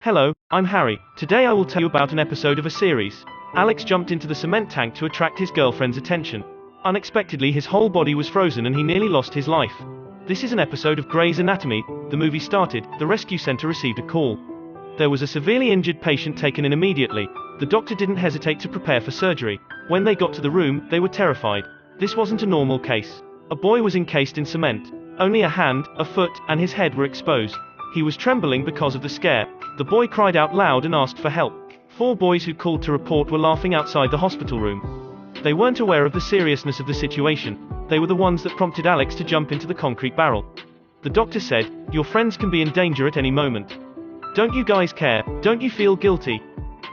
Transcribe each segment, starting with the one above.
Hello, I'm Harry. Today I will tell you about an episode of a series. Alex jumped into the cement tank to attract his girlfriend's attention. Unexpectedly, his whole body was frozen and he nearly lost his life. This is an episode of Grey's Anatomy. The movie started, the rescue center received a call. There was a severely injured patient taken in immediately. The doctor didn't hesitate to prepare for surgery. When they got to the room, they were terrified. This wasn't a normal case. A boy was encased in cement. Only a hand, a foot, and his head were exposed. He was trembling because of the scare. The boy cried out loud and asked for help. 4 boys who called to report were laughing outside the hospital room. They weren't aware of the seriousness of the situation. They were the ones that prompted Alex to jump into the concrete barrel. The doctor said, "Your friends can be in danger at any moment. Don't you guys care? Don't you feel guilty?"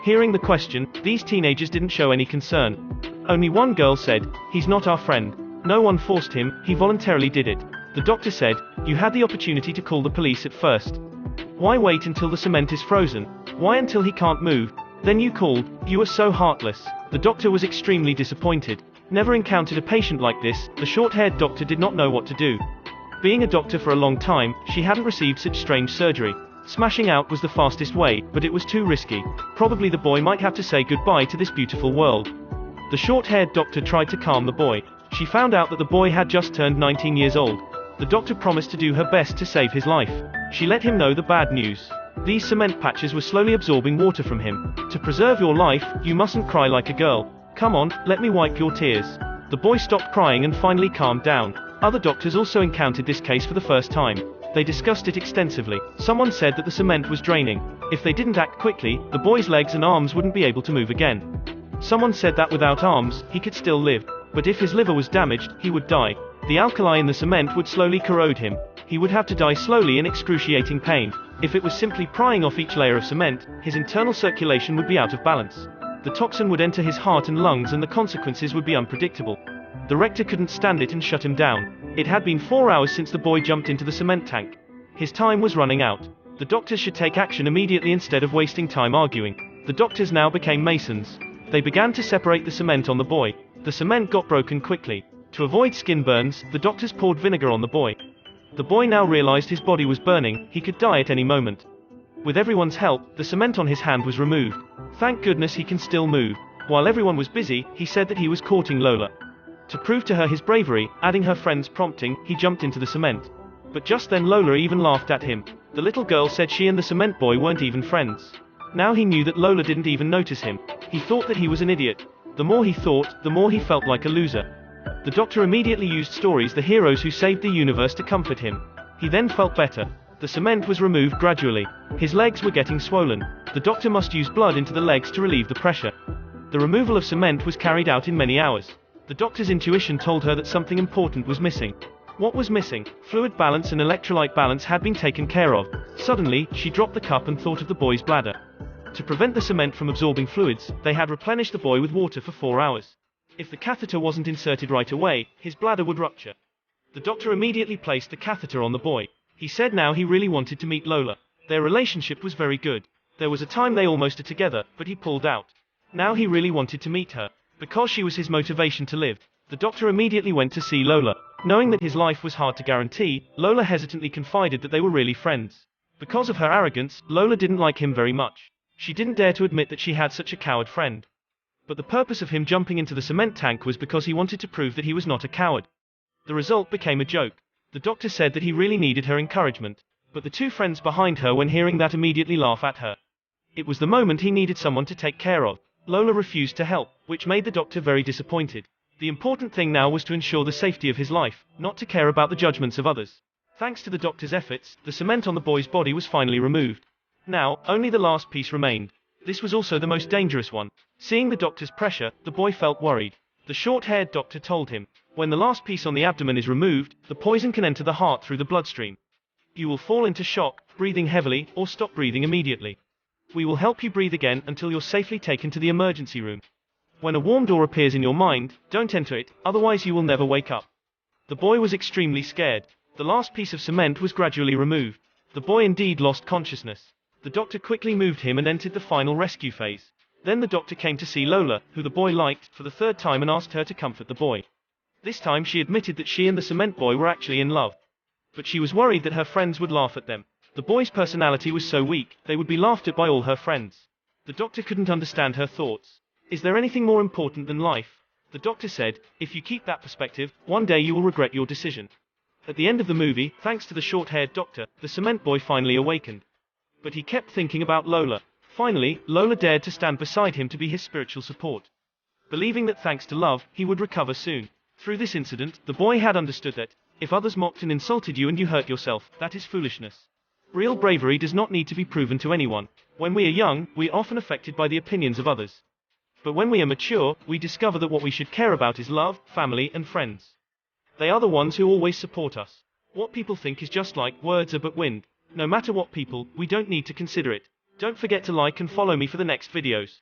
Hearing the question, these teenagers didn't show any concern. Only one girl said, "He's not our friend. No one forced him, he voluntarily did it." The doctor said, "You had the opportunity to call the police at first. Why wait until the cement is frozen? Why until he can't move? Then you called, you were so heartless." The doctor was extremely disappointed. Never encountered a patient like this, the short-haired doctor did not know what to do. Being a doctor for a long time, she hadn't received such strange surgery. Smashing out was the fastest way, but it was too risky. Probably the boy might have to say goodbye to this beautiful world. The short-haired doctor tried to calm the boy. She found out that the boy had just turned 19 years old. The doctor promised to do her best to save his life. She let him know the bad news. These cement patches were slowly absorbing water from him. "To preserve your life, you mustn't cry like a girl. Come on, let me wipe your tears." The boy stopped crying and finally calmed down. Other doctors also encountered this case for the first time. They discussed it extensively. Someone said that the cement was draining. If they didn't act quickly, the boy's legs and arms wouldn't be able to move again. Someone said that without arms, he could still live. But if his liver was damaged, he would die. The alkali in the cement would slowly corrode him. He would have to die slowly in excruciating pain. If it was simply prying off each layer of cement, his internal circulation would be out of balance. The toxin would enter his heart and lungs and the consequences would be unpredictable. The rector couldn't stand it and shut him down. It had been 4 hours since the boy jumped into the cement tank. His time was running out. The doctors should take action immediately instead of wasting time arguing. The doctors now became masons. They began to separate the cement on the boy. The cement got broken quickly. To avoid skin burns, the doctors poured vinegar on the boy. The boy now realized his body was burning, he could die at any moment. With everyone's help, the cement on his hand was removed. Thank goodness he can still move. While everyone was busy, he said that he was courting Lola. To prove to her his bravery, adding her friend's prompting, he jumped into the cement. But just then Lola even laughed at him. The little girl said she and the cement boy weren't even friends. Now he knew that Lola didn't even notice him. He thought that he was an idiot. The more he thought, the more he felt like a loser. The doctor immediately used stories, the heroes who saved the universe, to comfort him. He then felt better. The cement was removed gradually. His legs were getting swollen. The doctor must use blood into the legs to relieve the pressure. The removal of cement was carried out in many hours. The doctor's intuition told her that something important was missing. What was missing? Fluid balance and electrolyte balance had been taken care of. Suddenly, she dropped the cup and thought of the boy's bladder. To prevent the cement from absorbing fluids, they had replenished the boy with water for 4 hours. If the catheter wasn't inserted right away, his bladder would rupture. The doctor immediately placed the catheter on the boy. He said now he really wanted to meet Lola. Their relationship was very good. There was a time they almost were together, but he pulled out. Now he really wanted to meet her. Because she was his motivation to live. The doctor immediately went to see Lola. Knowing that his life was hard to guarantee, Lola hesitantly confided that they were really friends. Because of her arrogance, Lola didn't like him very much. She didn't dare to admit that she had such a coward friend. But the purpose of him jumping into the cement tank was because he wanted to prove that he was not a coward. The result became a joke. The doctor said that he really needed her encouragement. But the 2 friends behind her, when hearing that, immediately laugh at her. It was the moment he needed someone to take care of. Lola refused to help, which made the doctor very disappointed. The important thing now was to ensure the safety of his life, not to care about the judgments of others. Thanks to the doctor's efforts, the cement on the boy's body was finally removed. Now, only the last piece remained. This was also the most dangerous one. Seeing the doctor's pressure, the boy felt worried. The short-haired doctor told him, "When the last piece on the abdomen is removed, the poison can enter the heart through the bloodstream. You will fall into shock, breathing heavily, or stop breathing immediately. We will help you breathe again until you're safely taken to the emergency room. When a warm door appears in your mind, don't enter it, otherwise you will never wake up." The boy was extremely scared. The last piece of cement was gradually removed. The boy indeed lost consciousness. The doctor quickly moved him and entered the final rescue phase. Then the doctor came to see Lola, who the boy liked, for the 3rd time and asked her to comfort the boy. This time she admitted that she and the cement boy were actually in love. But she was worried that her friends would laugh at them. The boy's personality was so weak, they would be laughed at by all her friends. The doctor couldn't understand her thoughts. Is there anything more important than life? The doctor said, if you keep that perspective, one day you will regret your decision. At the end of the movie, thanks to the short-haired doctor, the cement boy finally awakened. But he kept thinking about Lola. Finally, Lola dared to stand beside him to be his spiritual support. Believing that thanks to love, he would recover soon. Through this incident, the boy had understood that, if others mocked and insulted you and you hurt yourself, that is foolishness. Real bravery does not need to be proven to anyone. When we are young, we are often affected by the opinions of others. But when we are mature, we discover that what we should care about is love, family, and friends. They are the ones who always support us. What people think is just like words are but wind. No matter what people, we don't need to consider it. Don't forget to like and follow me for the next videos.